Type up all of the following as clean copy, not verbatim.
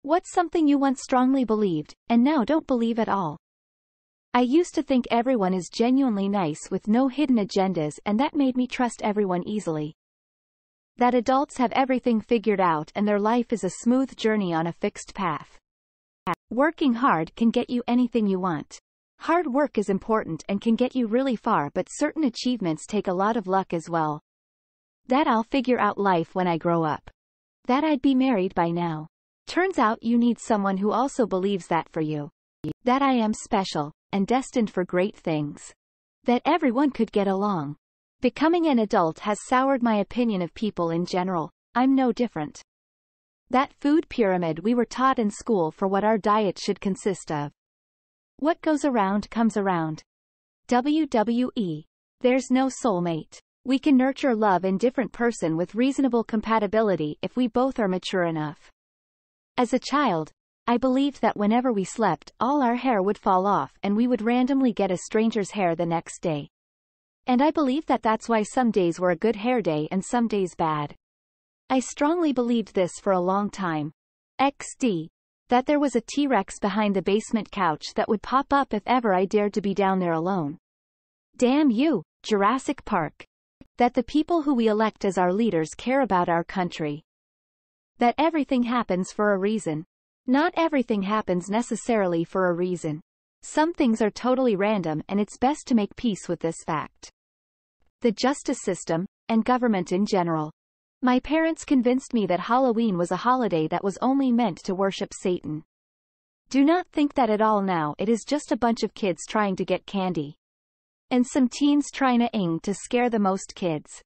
What's something you once strongly believed, and now don't believe at all? I used to think everyone is genuinely nice with no hidden agendas, and that made me trust everyone easily. That adults have everything figured out and their life is a smooth journey on a fixed path. Working hard can get you anything you want. Hard work is important and can get you really far, but certain achievements take a lot of luck as well. That I'll figure out life when I grow up. That I'd be married by now. Turns out you need someone who also believes that for you. That I am special, and destined for great things. That everyone could get along. Becoming an adult has soured my opinion of people in general. I'm no different. That food pyramid we were taught in school for what our diet should consist of. What goes around comes around. WWE. There's no soulmate. We can nurture love in different person with reasonable compatibility if we both are mature enough. As a child, I believed that whenever we slept, all our hair would fall off and we would randomly get a stranger's hair the next day. And I believed that that's why some days were a good hair day and some days bad. I strongly believed this for a long time. XD. That there was a T-Rex behind the basement couch that would pop up if ever I dared to be down there alone. Damn you, Jurassic Park. That the people who we elect as our leaders care about our country. That everything happens for a reason. Not everything happens necessarily for a reason. Some things are totally random and it's best to make peace with this fact. The justice system, and government in general. My parents convinced me that Halloween was a holiday that was only meant to worship Satan. Do not think that at all now, it is just a bunch of kids trying to get candy. And some teens trying to scare the most kids.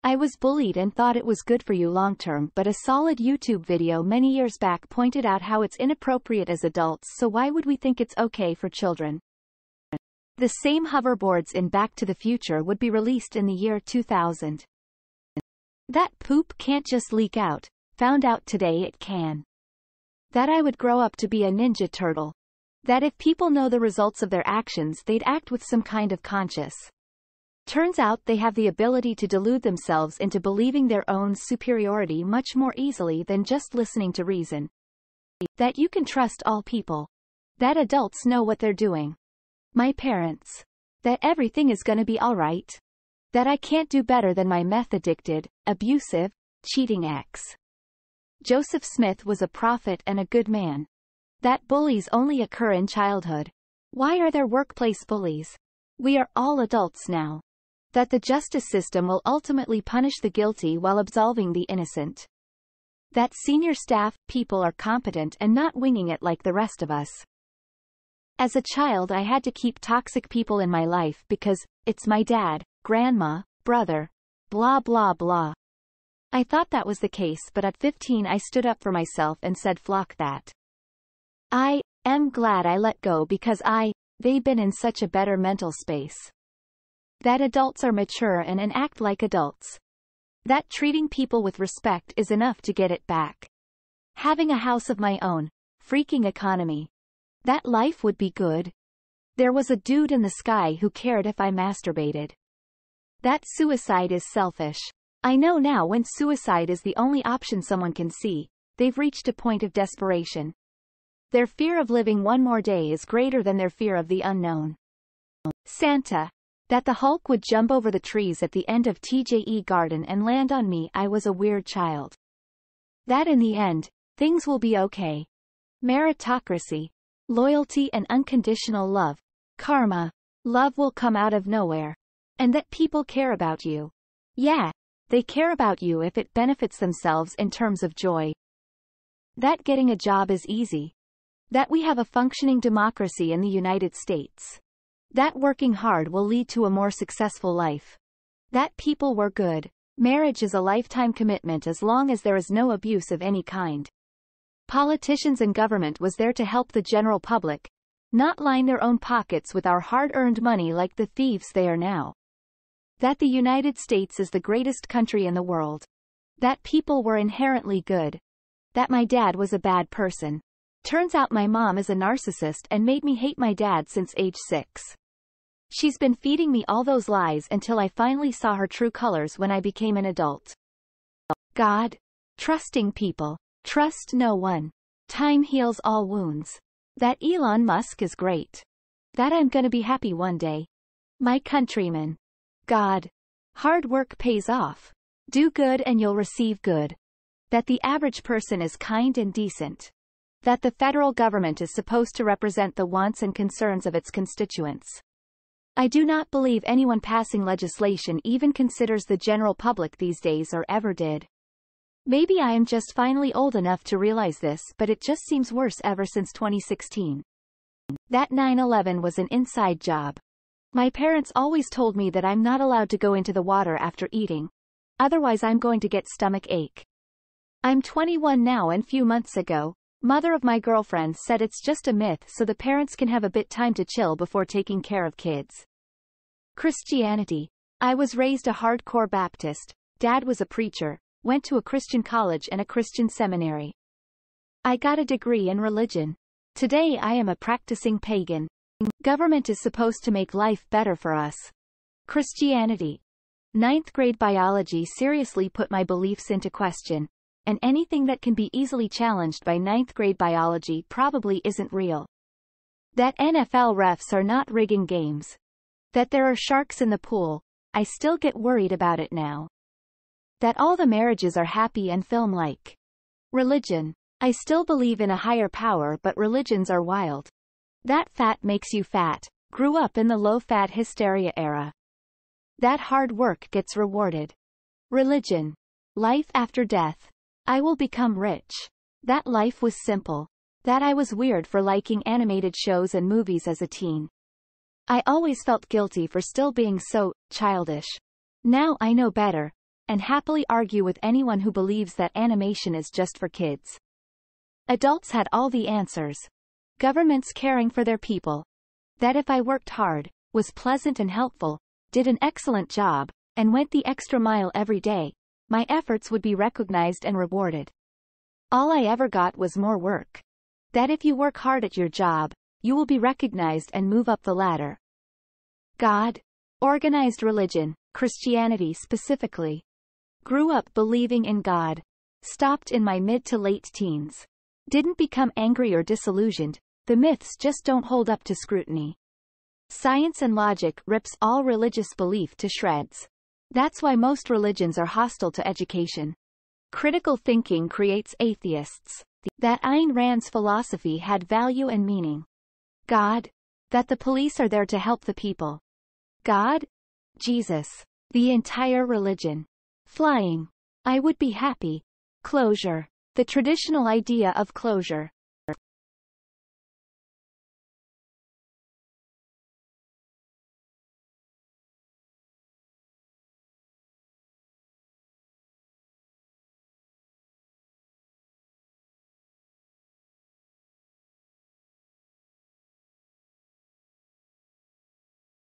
I was bullied and thought it was good for you long term, but a solid YouTube video many years back pointed out how it's inappropriate as adults, so why would we think it's okay for children? The same hoverboards in Back to the Future would be released in the year 2000. That poop can't just leak out. Found out today it can. That I would grow up to be a Ninja Turtle. That if people know the results of their actions, they'd act with some kind of conscience. Turns out they have the ability to delude themselves into believing their own superiority much more easily than just listening to reason. That you can trust all people. That adults know what they're doing. My parents. That everything is gonna be alright. That I can't do better than my meth-addicted, abusive, cheating ex. Joseph Smith was a prophet and a good man. That bullies only occur in childhood. Why are there workplace bullies? We are all adults now. That the justice system will ultimately punish the guilty while absolving the innocent. That senior staff people are competent and not winging it like the rest of us. As a child, I had to keep toxic people in my life because it's my dad, grandma, brother, blah blah blah. I thought that was the case, but at 15 I stood up for myself and said flock that. I am glad I let go because they've been in such a better mental space. That adults are mature and act like adults. That treating people with respect is enough to get it back. Having a house of my own. Freaking economy. That life would be good. There was a dude in the sky who cared if I masturbated. That suicide is selfish. I know now when suicide is the only option someone can see, they've reached a point of desperation. Their fear of living one more day is greater than their fear of the unknown. Santa. That the Hulk would jump over the trees at the end of TJE Garden and land on me. I was a weird child. That in the end, things will be okay. Meritocracy. Loyalty and unconditional love. Karma. Love will come out of nowhere. And that people care about you. Yeah, they care about you if it benefits themselves in terms of joy. That getting a job is easy. That we have a functioning democracy in the United States. That working hard will lead to a more successful life. That people were good. Marriage is a lifetime commitment as long as there is no abuse of any kind. Politicians and government was there to help the general public, not line their own pockets with our hard-earned money like the thieves they are now. That the United States is the greatest country in the world. That people were inherently good. That my dad was a bad person. Turns out my mom is a narcissist and made me hate my dad since age 6. She's been feeding me all those lies until I finally saw her true colors when I became an adult. God. Trusting people. Trust no one. Time heals all wounds. That Elon Musk is great. That I'm gonna be happy one day. My countrymen. God. Hard work pays off. Do good and you'll receive good. That the average person is kind and decent. That the federal government is supposed to represent the wants and concerns of its constituents. I do not believe anyone passing legislation even considers the general public these days or ever did. Maybe I am just finally old enough to realize this, but it just seems worse ever since 2016. That 9/11 was an inside job. My parents always told me that I'm not allowed to go into the water after eating. Otherwise I'm going to get stomach ache. I'm 21 now and few months ago, mother of my girlfriend said it's just a myth so the parents can have a bit time to chill before taking care of kids. Christianity. I was raised a hardcore Baptist. Dad was a preacher, went to a Christian college and a Christian seminary. I got a degree in religion. Today I am a practicing pagan. Government is supposed to make life better for us. Christianity. 9th grade biology seriously put my beliefs into question, and anything that can be easily challenged by 9th grade biology probably isn't real. That NFL refs are not rigging games. That there are sharks in the pool, I still get worried about it now. That all the marriages are happy and film-like. Religion. I still believe in a higher power but religions are wild. That fat makes you fat. Grew up in the low-fat hysteria era. That hard work gets rewarded. Religion. Life after death. I will become rich. That life was simple. That I was weird for liking animated shows and movies as a teen. I always felt guilty for still being so childish. Now I know better, and happily argue with anyone who believes that animation is just for kids. Adults had all the answers. Governments caring for their people. That if I worked hard, was pleasant and helpful, did an excellent job, and went the extra mile every day, my efforts would be recognized and rewarded. All I ever got was more work. That if you work hard at your job, you will be recognized and move up the ladder. God. Organized religion, Christianity specifically. Grew up believing in God. Stopped in my mid to late teens. Didn't become angry or disillusioned. The myths just don't hold up to scrutiny. Science and logic rips all religious belief to shreds. That's why most religions are hostile to education. Critical thinking creates atheists. That Ayn Rand's philosophy had value and meaning. God. That the police are there to help the people. God. Jesus. The entire religion. Flying. I would be happy. Closure. The traditional idea of closure.